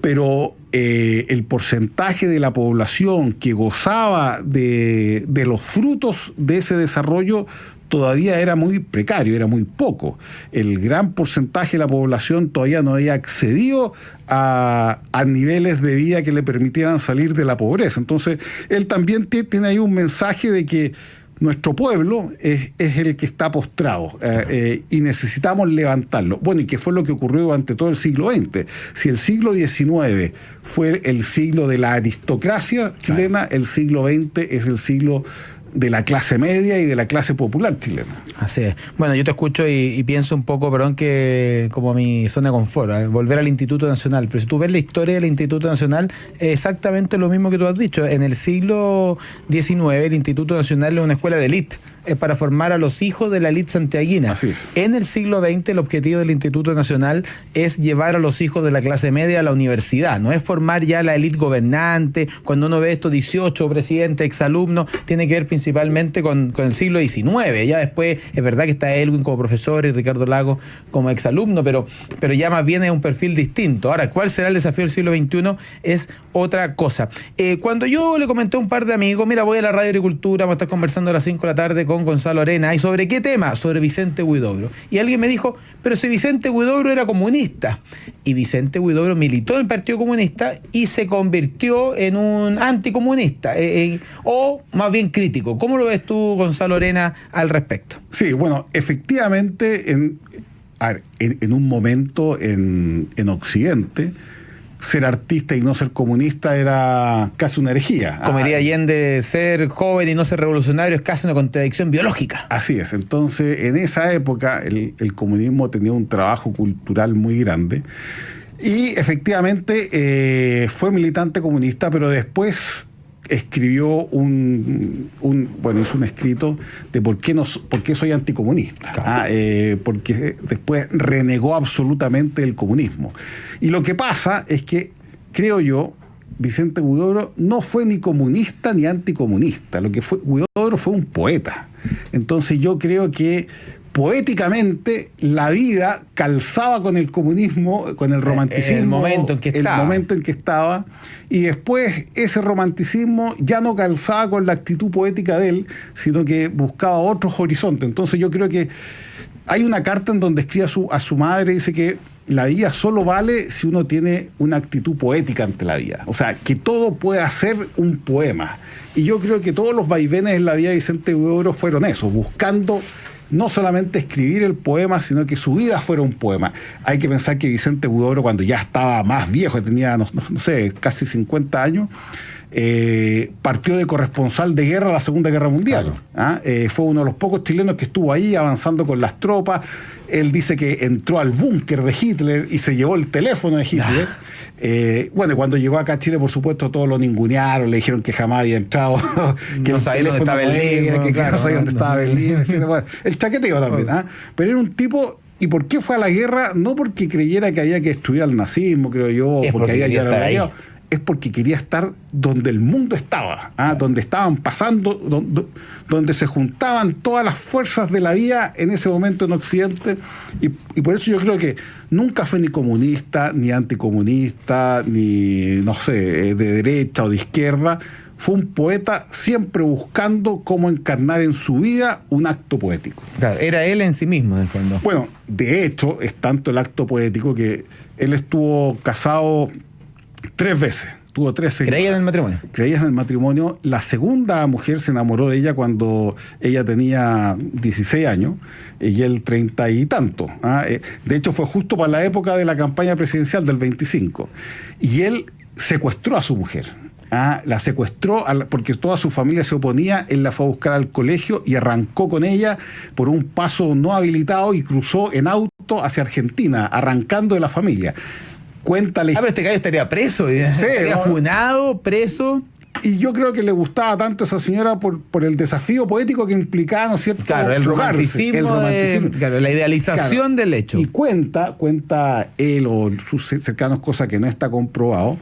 pero el porcentaje de la población que gozaba de los frutos de ese desarrollo todavía era muy precario, era muy poco. El gran porcentaje de la población todavía no había accedido a niveles de vida que le permitieran salir de la pobreza. Entonces, él también tiene ahí un mensaje de que nuestro pueblo es el que está postrado y necesitamos levantarlo. Bueno, ¿y qué fue lo que ocurrió durante todo el siglo XX? Si el siglo XIX fue el siglo de la aristocracia chilena, el siglo XX es el siglo de la clase media y de la clase popular chilena. Así es. Bueno, yo te escucho y pienso un poco, perdón, que como mi zona de confort, volver al Instituto Nacional. Pero si tú ves la historia del Instituto Nacional, es exactamente lo mismo que tú has dicho. En el siglo XIX, el Instituto Nacional es una escuela de élite. Es para formar a los hijos de la élite santiaguina. Así es. En el siglo XX el objetivo del Instituto Nacional es llevar a los hijos de la clase media a la universidad, no es formar ya la élite gobernante. Cuando uno ve estos 18 presidentes, exalumnos, tiene que ver principalmente con el siglo XIX. Ya después es verdad que está Elwin como profesor y Ricardo Lagos como exalumno, pero ya más bien es un perfil distinto. Ahora, ¿cuál será el desafío del siglo XXI? Es otra cosa. Cuando yo le comenté a un par de amigos, mira, voy a la Radio Agricultura, vamos a estar conversando a las 5 de la tarde con Gonzalo Arena. ¿Y sobre qué tema? Sobre Vicente Huidobro. Y alguien me dijo: pero si Vicente Huidobro era comunista. Y Vicente Huidobro militó en el Partido Comunista y se convirtién en un anticomunista, o más bien crítico. ¿Cómo lo ves tú, Gonzalo Arena, al respecto? Sí, bueno, efectivamente, en un momento en Occidente, ser artista y no ser comunista era casi una herejía. Como diría Allende, ser joven y no ser revolucionario es casi una contradicción biológica. Así es. Entonces, en esa época, el comunismo tenía un trabajo cultural muy grande y efectivamente fue militante comunista, pero después escribió hizo un escrito de por qué soy anticomunista. Claro. Porque después renegó absolutamente el comunismo. Y lo que pasa es que, creo yo, Vicente Huidobro no fue ni comunista ni anticomunista. Huidobro fue un poeta. Entonces yo creo que poéticamente la vida calzaba con el comunismo, con el romanticismo, el momento en que estaba, y después ese romanticismo ya no calzaba con la actitud poética de él, sino que buscaba otros horizontes. Entonces yo creo que hay una carta en donde escribe a su madre, dice que la vida solo vale si uno tiene una actitud poética ante la vida. O sea, que todo puede ser un poema. Y yo creo que todos los vaivenes en la vida de Vicente Huidobro fueron eso, buscando no solamente escribir el poema, sino que su vida fuera un poema. Hay que pensar que Vicente Huidobro, cuando ya estaba más viejo, tenía, no sé, casi 50 años, partió de corresponsal de guerra a la Segunda Guerra Mundial. Claro. Fue uno de los pocos chilenos que estuvo ahí avanzando con las tropas. Él dice que entró al búnker de Hitler y se llevó el teléfono de Hitler. Bueno, cuando llegó acá a Chile, por supuesto, todos lo ningunearon, le dijeron que jamás había entrado, que no sabía dónde estaba Berlín, no sabía dónde estaba Berlín, bueno, el chaqueteo también, pero era un tipo. ¿Y por qué fue a la guerra? No porque creyera que había que destruir al nazismo, creo yo, porque había que estar ahí. Es porque quería estar donde el mundo estaba, donde estaban pasando, donde se juntaban todas las fuerzas de la vida en ese momento en Occidente, y por eso yo creo que nunca fue ni comunista, ni anticomunista, ni, no sé, de derecha o de izquierda. Fue un poeta siempre buscando cómo encarnar en su vida un acto poético. Claro, era él en sí mismo, en el fondo. Bueno, de hecho, es tanto el acto poético que él estuvo casado 3 veces. Tuvo 13. ¿Creía en el matrimonio? Creía en el matrimonio. La segunda mujer se enamoró de ella cuando ella tenía 16 años y él 30 y tanto. De hecho, fue justo para la época de la campaña presidencial del 25. Y él secuestró a su mujer. La secuestró porque toda su familia se oponía. Él la fue a buscar al colegio y arrancó con ella por un paso no habilitado y cruzó en auto hacia Argentina, arrancando de la familia. Cuéntale. Pero este gallo estaría preso, estaría funado, preso. Y yo creo que le gustaba tanto a esa señora por el desafío poético que implicaba, ¿no es cierto? Claro, el romanticismo. Claro, la idealización del hecho. Y cuenta él o sus cercanos, cosa que no está comprobado,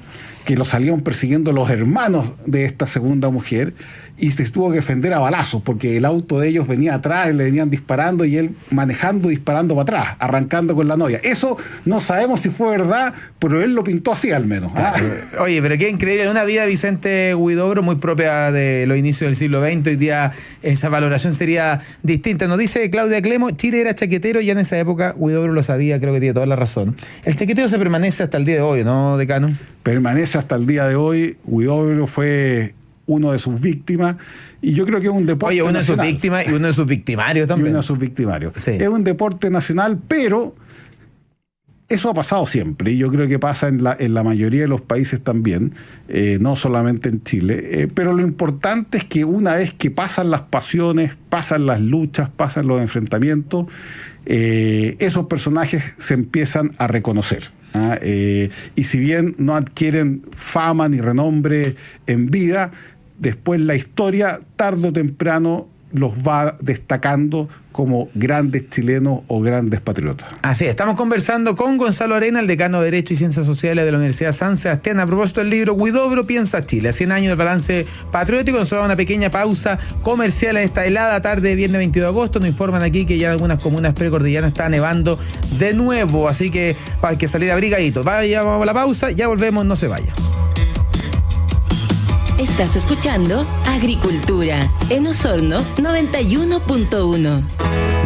que lo salieron persiguiendo los hermanos de esta segunda mujer y se tuvo que defender a balazos porque el auto de ellos venía atrás, le venían disparando y él manejando, disparando para atrás, arrancando con la novia. Eso no sabemos si fue verdad, pero él lo pintó así al menos. Oye, pero qué increíble, una vida de Vicente Huidobro muy propia de los inicios del siglo XX. Hoy día esa valoración sería distinta. Nos dice Claudia Clemo, Chile era chaquetero y ya en esa época Huidobro lo sabía, creo que tiene toda la razón. El chaqueteo se permanece hasta el día de hoy, ¿no, decano? Permanece hasta el día de hoy. Huidobro fue uno de sus víctimas, y yo creo que es un deporte nacional. Oye, uno de sus víctimas y uno de sus victimarios también. Y uno de sus victimarios. Sí. Es un deporte nacional, pero eso ha pasado siempre, y yo creo que pasa en la mayoría de los países también, no solamente en Chile, pero lo importante es que una vez que pasan las pasiones, pasan las luchas, pasan los enfrentamientos, esos personajes se empiezan a reconocer. Y si bien no adquieren fama ni renombre en vida, después la historia, tarde o temprano, los va destacando como grandes chilenos o grandes patriotas. Así es, estamos conversando con Gonzalo Arena, el decano de Derecho y Ciencias Sociales de la Universidad San Sebastián, a propósito del libro Huidobro piensa Chile, 100 años de balance patriótico. Nos da una pequeña pausa comercial en esta helada tarde de viernes 22 de agosto. Nos informan aquí que ya en algunas comunas precordilleranas está nevando de nuevo, así que hay que salir abrigadito. Vaya, vamos a la pausa, ya volvemos, no se vaya. Estás escuchando Agricultura en Osorno 91.1.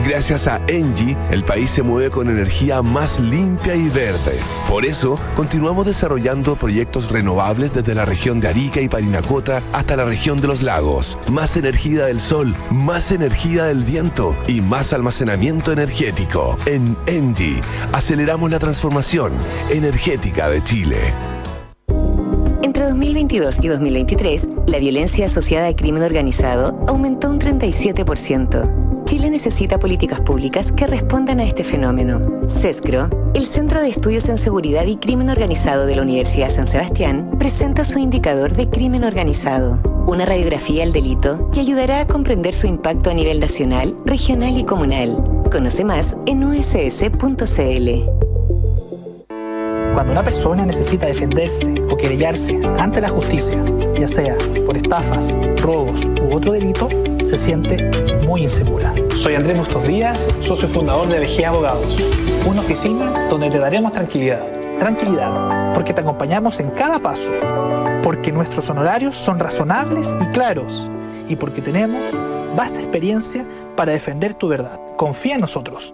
Gracias a Engie, el país se mueve con energía más limpia y verde. Por eso, continuamos desarrollando proyectos renovables desde la región de Arica y Parinacota hasta la región de los lagos. Más energía del sol, más energía del viento y más almacenamiento energético. En Engie, aceleramos la transformación energética de Chile. Entre 2022 y 2023, la violencia asociada al crimen organizado aumentó un 37%. Chile necesita políticas públicas que respondan a este fenómeno. CESCRO, el Centro de Estudios en Seguridad y Crimen Organizado de la Universidad San Sebastián, presenta su indicador de crimen organizado, una radiografía al delito que ayudará a comprender su impacto a nivel nacional, regional y comunal. Conoce más en uss.cl. Cuando una persona necesita defenderse o querellarse ante la justicia, ya sea por estafas, robos u otro delito, se siente muy muy insegura. Soy Andrés Bustos Díaz, socio fundador de BG Abogados, una oficina donde te daremos tranquilidad. Tranquilidad, porque te acompañamos en cada paso, porque nuestros honorarios son razonables y claros, y porque tenemos vasta experiencia para defender tu verdad. Confía en nosotros.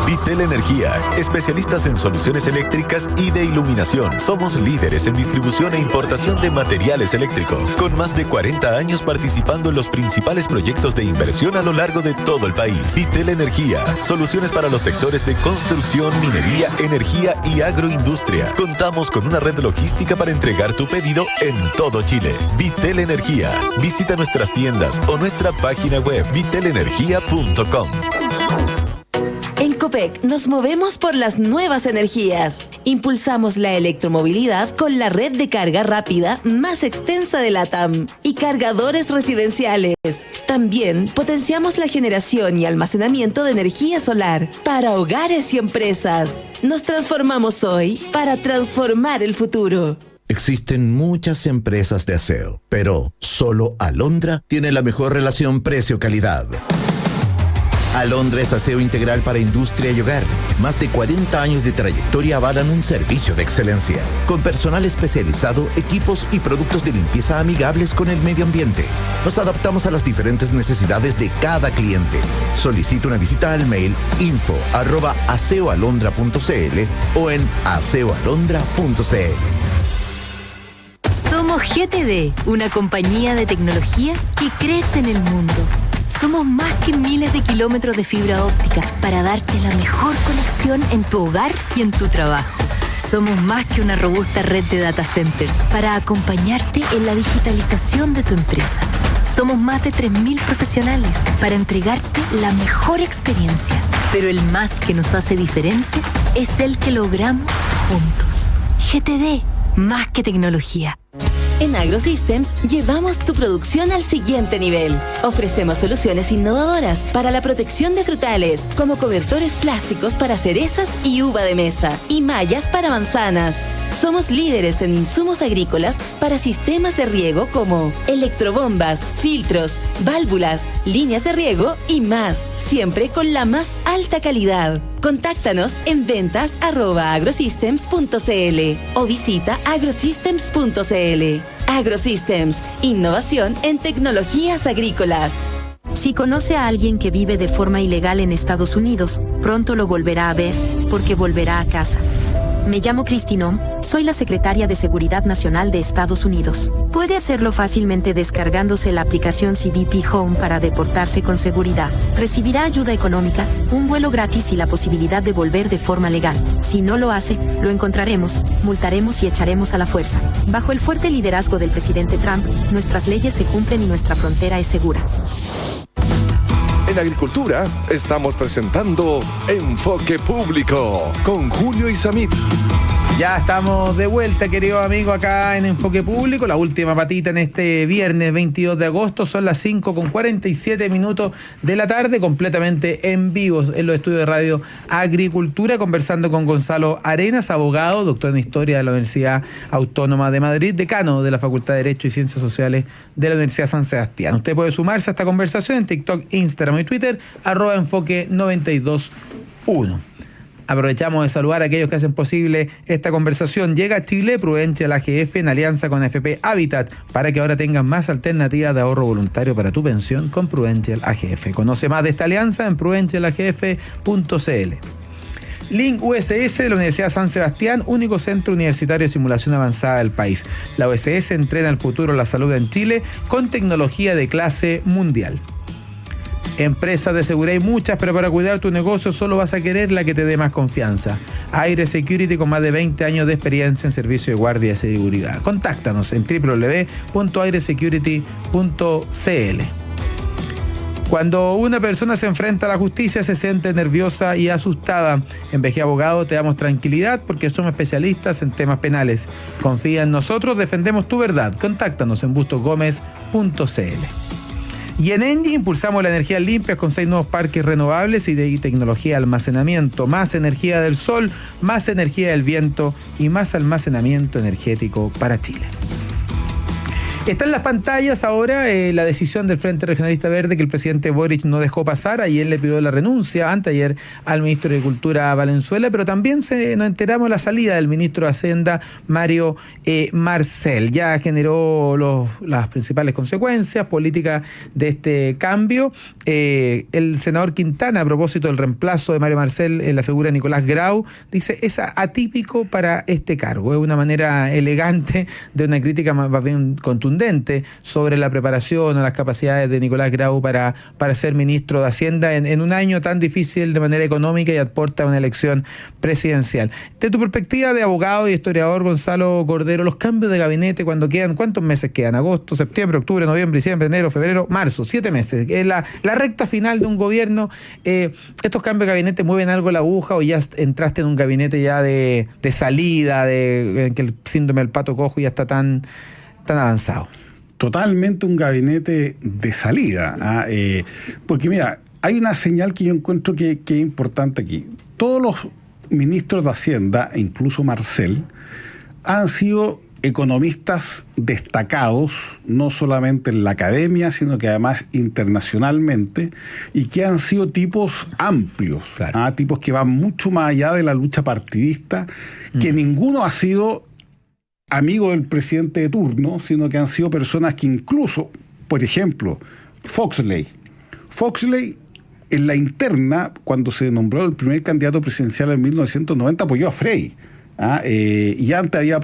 Vitel Energía, especialistas en soluciones eléctricas y de iluminación. Somos líderes en distribución e importación de materiales eléctricos, con más de 40 años participando en los principales proyectos de inversión a lo largo de todo el país. Vitel Energía, soluciones para los sectores de construcción, minería, energía y agroindustria. Contamos con una red logística para entregar tu pedido en todo Chile. Vitel Energía. Visita nuestras tiendas o nuestra página web vitelenergia.com. En Copec nos movemos por las nuevas energías. Impulsamos la electromovilidad con la red de carga rápida más extensa de LATAM y cargadores residenciales. También potenciamos la generación y almacenamiento de energía solar para hogares y empresas. Nos transformamos hoy para transformar el futuro. Existen muchas empresas de aseo, pero solo Alondra tiene la mejor relación precio-calidad. Alondra es aseo integral para industria y hogar. Más de 40 años de trayectoria avalan un servicio de excelencia. Con personal especializado, equipos y productos de limpieza amigables con el medio ambiente. Nos adaptamos a las diferentes necesidades de cada cliente. Solicita una visita al mail info@aseoalondra.cl o en aseoalondra.cl. Somos GTD, una compañía de tecnología que crece en el mundo. Somos más que miles de kilómetros de fibra óptica para darte la mejor conexión en tu hogar y en tu trabajo. Somos más que una robusta red de data centers para acompañarte en la digitalización de tu empresa. Somos más de 3.000 profesionales para entregarte la mejor experiencia. Pero el más que nos hace diferentes es el que logramos juntos. GTD, más que tecnología. En AgroSystems llevamos tu producción al siguiente nivel. Ofrecemos soluciones innovadoras para la protección de frutales, como cobertores plásticos para cerezas y uva de mesa, y mallas para manzanas. Somos líderes en insumos agrícolas para sistemas de riego como electrobombas, filtros, válvulas, líneas de riego y más, siempre con la más alta calidad. Contáctanos en ventas@agrosystems.cl o visita agrosystems.cl. AgroSystems, innovación en tecnologías agrícolas. Si conoce a alguien que vive de forma ilegal en Estados Unidos, pronto lo volverá a ver porque volverá a casa. Me llamo Kristinón, soy la secretaria de Seguridad Nacional de Estados Unidos. Puede hacerlo fácilmente descargándose la aplicación CBP Home para deportarse con seguridad. Recibirá ayuda económica, un vuelo gratis y la posibilidad de volver de forma legal. Si no lo hace, lo encontraremos, multaremos y echaremos a la fuerza. Bajo el fuerte liderazgo del presidente Trump, nuestras leyes se cumplen y nuestra frontera es segura. En Agricultura estamos presentando Enfoque Público con Julio Isamit. Ya estamos de vuelta, queridos amigos, acá en Enfoque Público. La última patita en este viernes 22 de agosto. Son las 5:47 de la tarde, completamente en vivo en los estudios de Radio Agricultura, conversando con Gonzalo Arenas, abogado, doctor en Historia de la Universidad Autónoma de Madrid, decano de la Facultad de Derecho y Ciencias Sociales de la Universidad San Sebastián. Usted puede sumarse a esta conversación en TikTok, Instagram y Twitter, @enfoque921. Aprovechamos de saludar a aquellos que hacen posible esta conversación. Llega a Chile Prudential AGF en alianza con AFP Habitat para que ahora tengas más alternativas de ahorro voluntario para tu pensión con Prudential AGF. Conoce más de esta alianza en prudentialagf.cl. Link USS de la Universidad San Sebastián, único centro universitario de simulación avanzada del país. La USS entrena el futuro de la salud en Chile con tecnología de clase mundial. Empresas de seguridad hay muchas, pero para cuidar tu negocio solo vas a querer la que te dé más confianza. Aire Security, con más de 20 años de experiencia en servicio de guardia de seguridad. Contáctanos en www.airesecurity.cl. Cuando una persona se enfrenta a la justicia se siente nerviosa y asustada. En BG Abogado te damos tranquilidad porque somos especialistas en temas penales. Confía en nosotros, defendemos tu verdad. Contáctanos en bustosgomez.cl. Y en Engie impulsamos la energía limpia con 6 nuevos parques renovables y de tecnología de almacenamiento, más energía del sol, más energía del viento y más almacenamiento energético para Chile. Está en las pantallas ahora la decisión del Frente Regionalista Verde que el presidente Boric no dejó pasar. Ayer le pidió la renuncia, anteayer, al ministro de Agricultura Valenzuela, pero también nos enteramos de la salida del ministro de Hacienda, Mario Marcel. Ya generó las principales consecuencias políticas de este cambio. El senador Quintana, a propósito del reemplazo de Mario Marcel en la figura de Nicolás Grau, dice es atípico para este cargo. Es una manera elegante de una crítica más bien contundente sobre la preparación o las capacidades de Nicolás Grau para ser ministro de Hacienda en un año tan difícil de manera económica y aporta a una elección presidencial. De tu perspectiva de abogado y historiador, Gonzalo Cordero, los cambios de gabinete cuando quedan, ¿cuántos meses quedan? Agosto, septiembre, octubre, noviembre, diciembre, enero, febrero, marzo, 7 meses. Es la recta final de un gobierno. ¿Estos cambios de gabinete mueven algo la aguja o ya entraste en un gabinete ya de salida, en que el síndrome del pato cojo ya está tan avanzado? Totalmente un gabinete de salida. Porque mira, hay una señal que yo encuentro que es importante aquí. Todos los ministros de Hacienda, incluso Marcel, han sido economistas destacados, no solamente en la academia, sino que además internacionalmente, y que han sido tipos amplios, claro. Tipos que van mucho más allá de la lucha partidista, que ninguno ha sido amigo del presidente de turno, sino que han sido personas que incluso, por ejemplo, Foxley en la interna, cuando se nombró el primer candidato presidencial en 1990, apoyó a Frey, y antes había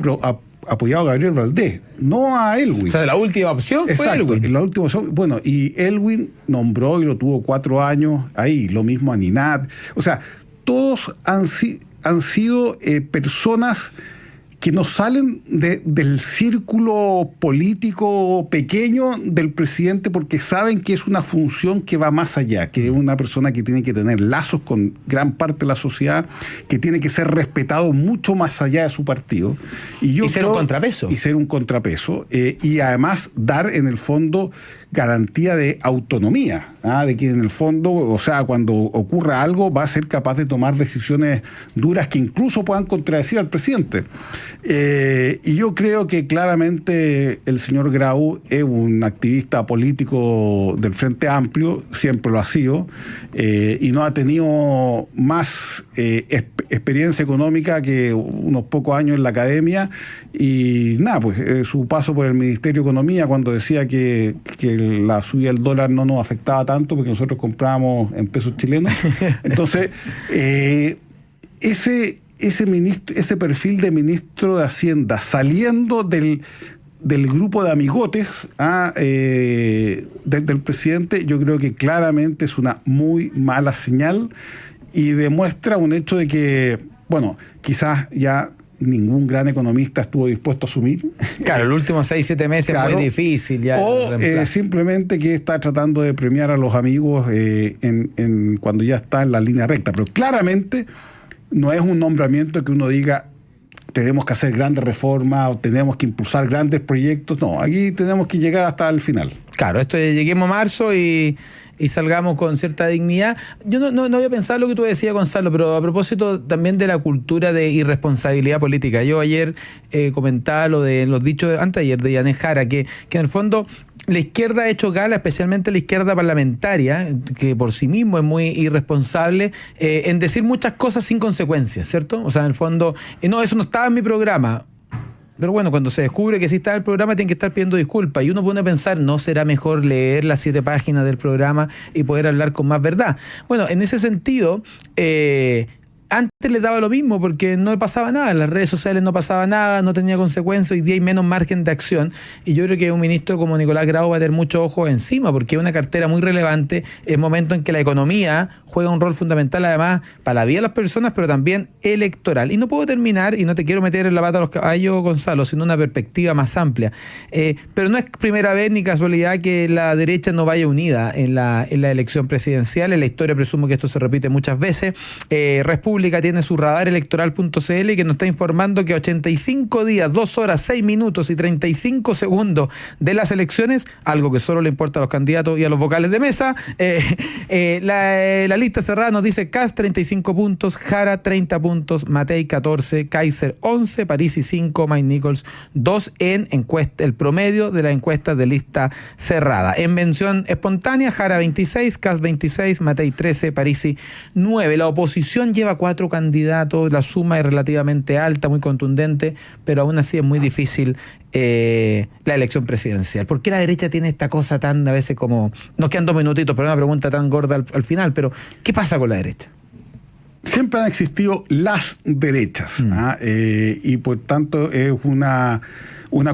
apoyado a Gabriel Valdés, no a Elwin. O sea, la última opción fue Elwin. La última opción, bueno, y Elwin nombró y lo tuvo 4 años ahí, lo mismo a Ninat. O sea, todos han sido personas que no salen del círculo político pequeño del presidente porque saben que es una función que va más allá, que es una persona que tiene que tener lazos con gran parte de la sociedad, que tiene que ser respetado mucho más allá de su partido. Y ser un contrapeso. Y ser un contrapeso. Y además dar, en el fondo, garantía de autonomía, de que en el fondo, o sea, cuando ocurra algo, va a ser capaz de tomar decisiones duras que incluso puedan contradecir al presidente. Y yo creo que claramente el señor Grau es un activista político del Frente Amplio, siempre lo ha sido, y no ha tenido más experiencia económica que unos pocos años en la academia. Y nada, pues su paso por el Ministerio de Economía, cuando decía que la subida del dólar no nos afectaba tanto porque nosotros comprábamos en pesos chilenos. Entonces, ese perfil de ministro de Hacienda saliendo del grupo de amigotes del presidente, yo creo que claramente es una muy mala señal y demuestra un hecho de que, bueno, quizás ya ningún gran economista estuvo dispuesto a asumir. Claro, los últimos 6-7 meses claro, es muy difícil. Ya o simplemente que está tratando de premiar a los amigos cuando ya está en la línea recta. Pero claramente no es un nombramiento que uno diga tenemos que hacer grandes reformas o tenemos que impulsar grandes proyectos. No, aquí tenemos que llegar hasta el final. Claro, lleguemos a marzo y salgamos con cierta dignidad. Yo no había pensado lo que tú decías, Gonzalo, pero a propósito también de la cultura de irresponsabilidad política. Yo ayer comentaba lo de los dichos, anteayer, de Yanez Jara, que en el fondo la izquierda ha hecho gala, especialmente la izquierda parlamentaria, que por sí mismo es muy irresponsable, en decir muchas cosas sin consecuencias, ¿cierto? O sea, en el fondo, no, eso no estaba en mi programa. Pero bueno, cuando se descubre que sí está en el programa, tienen que estar pidiendo disculpas. Y uno pone a pensar, ¿no será mejor leer las 7 páginas del programa y poder hablar con más verdad? Bueno, en ese sentido, antes les daba lo mismo porque no pasaba nada, en las redes sociales no pasaba nada, no tenía consecuencias, hoy día hay menos margen de acción y yo creo que un ministro como Nicolás Grau va a tener muchos ojos encima porque es una cartera muy relevante en el momento en que la economía juega un rol fundamental además para la vida de las personas pero también electoral. Y no puedo terminar, y no te quiero meter en la pata a los caballos, Gonzalo, sino una perspectiva más amplia, pero no es primera vez ni casualidad que la derecha no vaya unida en la elección presidencial. En la historia presumo que esto se repite muchas veces. República República tiene su radarelectoral.cl, que nos está informando que 85 días, 2 horas, 6 minutos y 35 segundos de las elecciones, algo que solo le importa a los candidatos y a los vocales de mesa, la lista cerrada nos dice Kast 35 puntos, Jara 30 puntos, Matei 14, Kaiser 11, Parisi 5, Mike Nichols 2 en encuesta, el promedio de las encuestas de lista cerrada. En mención espontánea, Jara 26, Kast 26, Matei 13, Parisi 9. La oposición lleva 4 candidatos, la suma es relativamente alta, muy contundente, pero aún así es muy difícil la elección presidencial. ¿Por qué la derecha tiene esta cosa tan, a veces como, nos quedan 2 minutitos, pero una pregunta tan gorda al final, pero ¿qué pasa con la derecha? Siempre han existido las derechas, y por tanto es una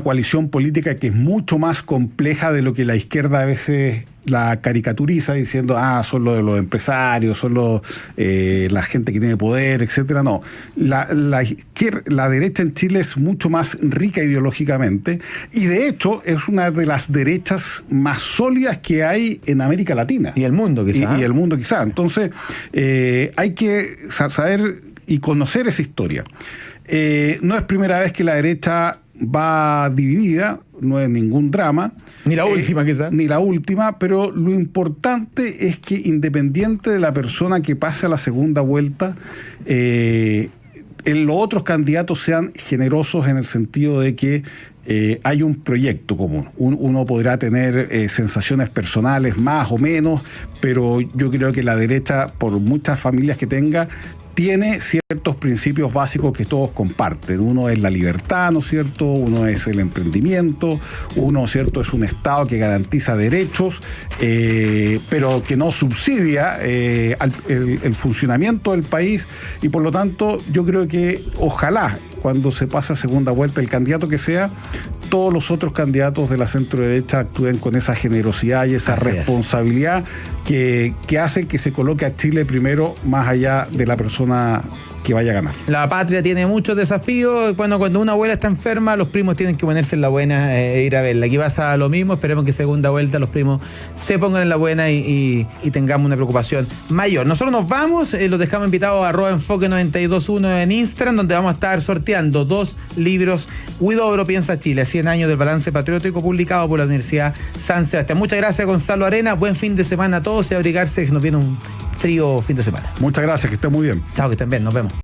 coalición política que es mucho más compleja de lo que la izquierda a veces la caricaturiza diciendo, son lo de los empresarios, son la gente que tiene poder, etcétera. No, la derecha en Chile es mucho más rica ideológicamente y de hecho es una de las derechas más sólidas que hay en América Latina. Y el mundo quizá. Y el mundo quizá. Entonces hay que saber y conocer esa historia. No es primera vez que la derecha va dividida, no es ningún drama. Ni la última quizás. Ni la última, pero lo importante es que independiente de la persona que pase a la segunda vuelta, los otros candidatos sean generosos en el sentido de que hay un proyecto común. Uno podrá tener sensaciones personales más o menos, pero yo creo que la derecha, por muchas familias que tenga, tiene ciertos principios básicos que todos comparten. Uno es la libertad, ¿no es cierto? Uno es el emprendimiento, uno, ¿cierto?, es un Estado que garantiza derechos, pero que no subsidia el funcionamiento del país, y por lo tanto yo creo que ojalá cuando se pase a segunda vuelta el candidato que sea, todos los otros candidatos de la centro derecha actúen con esa generosidad y esa responsabilidad que hace que se coloque a Chile primero, más allá de la persona que vaya a ganar. La patria tiene muchos desafíos. Cuando una abuela está enferma, los primos tienen que ponerse en la buena e ir a verla. Aquí pasa lo mismo. Esperemos que segunda vuelta los primos se pongan en la buena y tengamos una preocupación mayor. Nosotros nos vamos, los dejamos invitados a @enfoque921 en Instagram, donde vamos a estar sorteando 2 libros. Huidobro piensa Chile, 100 años del balance patriótico, publicado por la Universidad San Sebastián. Muchas gracias, Gonzalo Arena. Buen fin de semana a todos y abrigarse, que nos viene un frío fin de semana. Muchas gracias, que estén muy bien. Chao, que estén bien, nos vemos.